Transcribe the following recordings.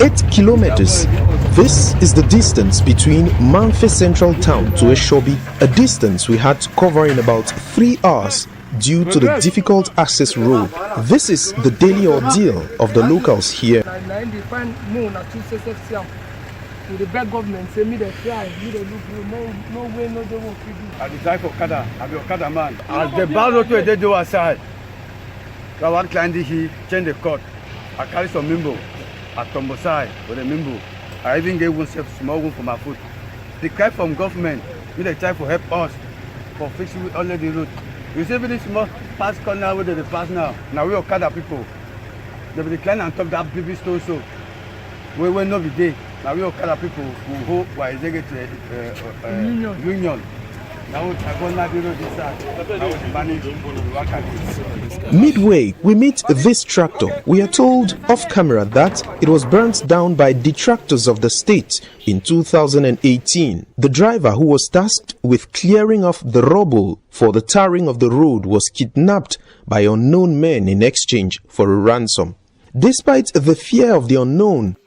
8 kilometers. This is the distance between Mamfe Central Town to Eshobi, a distance we had to cover in about 3 hours due to the difficult access road. This is the daily ordeal of the locals here. The bad government say me the try, me the look, no way, no they won't do. I decide for Kada, I'm your Kada man. As the ball to they do aside. I want client he change the court. I carry some mimbo at Tombosai with a mimbo. I even gave one small one for my foot. The cry from government, we they try to help us for fixing all the road. You see this small pass corner where they pass now. Now we are Kada people. They be decline on top that baby store so. We will not be there. Now we are Kada people who hope why they get union. Midway, we meet this tractor. We are told off camera that it was burnt down by detractors of the state in 2018. The driver, who was tasked with clearing off the rubble for the tarring of the road, was kidnapped by unknown men in exchange for a ransom. Despite the fear of the unknown,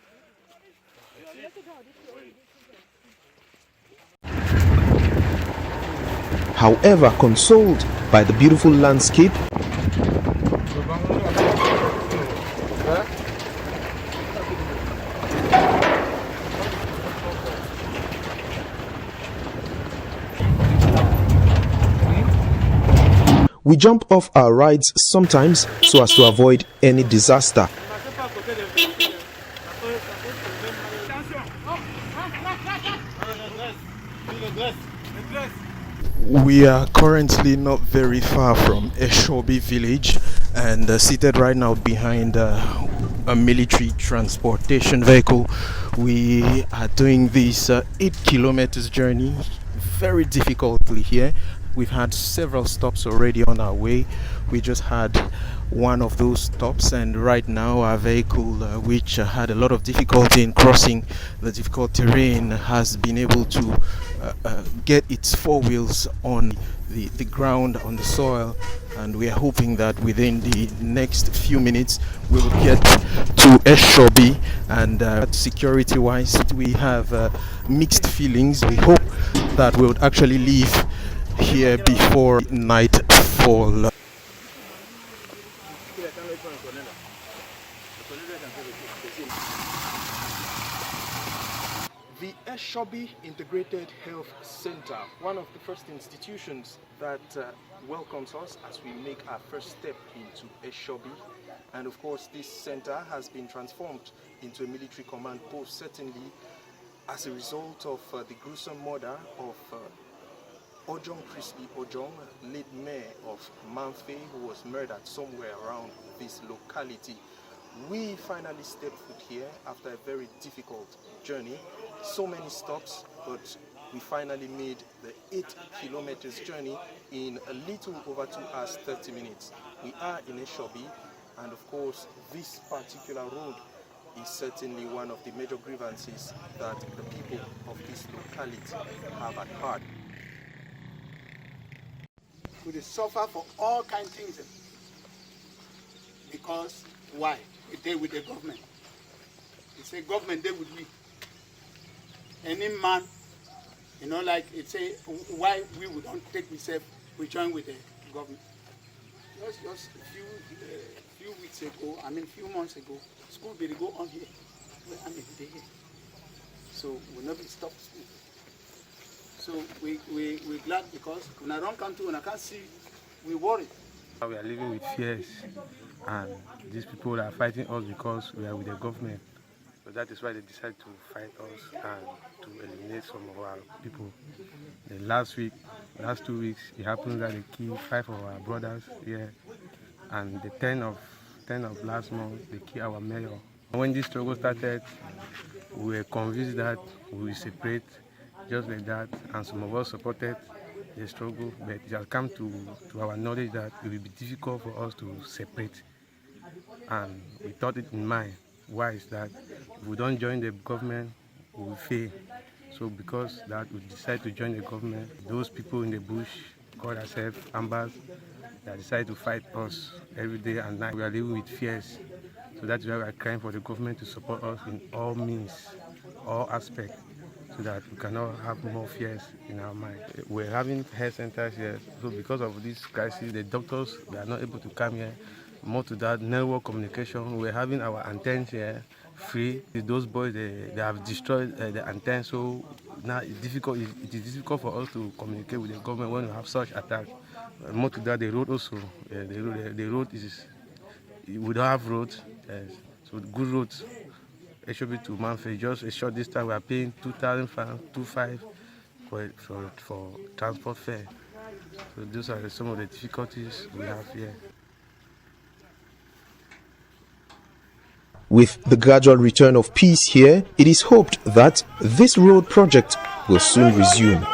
however, consoled by the beautiful landscape, we jump off our rides sometimes so as to avoid any disaster. We are currently not very far from Eshobi village and seated right now behind a military transportation vehicle. We are doing this 8 kilometers journey, very difficultly here. We've had several stops already on our way. We just had one of those stops, and right now our vehicle, which had a lot of difficulty in crossing the difficult terrain, has been able to get its 4 wheels on the ground, on the soil, and we are hoping that within the next few minutes we will get to Eshobi. And security wise, we have mixed feelings. We hope that we would actually leave here before nightfall. The Eshobi Integrated Health Center, one of the first institutions that welcomes us as we make our first step into Eshobi. And of course, this center has been transformed into a military command post, certainly as a result of the gruesome murder of Ojong Chrisley Ojong, late Mayor of Mamfe, who was murdered somewhere around this locality. We finally stepped foot here after a very difficult journey. So many stops, but we finally made the 8 kilometers journey in a little over 2 hours 30 minutes. We are in Eshobi, and of course this particular road is certainly one of the major grievances that the people of this locality have at heart. We suffer for all kinds of things because why? We deal with the government. It's a government deal with we. Any man, you know, like it's a why we would not take ourselves, we join with the government. Just a few weeks ago, few months ago, school will go on here. Here. So we'll not be stopped school. So we're glad because when I don't come to and I can't see, we worry. We are living with fears, and these people are fighting us because we are with the government. So that is why they decide to fight us and to eliminate some of our people. The last 2 weeks, it happened that they killed 5 of our brothers here, and the 10 of last month, they killed our mayor. When this struggle started, we were convinced that we will separate just like that, and some of us supported the struggle, but it has come to our knowledge that it will be difficult for us to separate. And we thought it in mind. Why is that? If we don't join the government, we will fail. So because that, we decide to join the government. Those people in the bush call ourselves ambas. They decide to fight us every day and night. We are living with fears. So that's why we are crying for the government to support us in all means, all aspects, so that we cannot have more fears in our mind. We're having health centers here, so because of this crisis, the doctors, they are not able to come here. More to that, network communication, we're having our antennas here free. Those boys, they have destroyed the antennas, so now it is difficult for us to communicate with the government when we have such attacks. More to that, the road also, the road is, we don't have roads, so good roads. Eshobi to Mamfe, just a short distance, we are paying 2,500 for transport fare. So those are some of the difficulties we have here. With the gradual return of peace here, it is hoped that this road project will soon resume.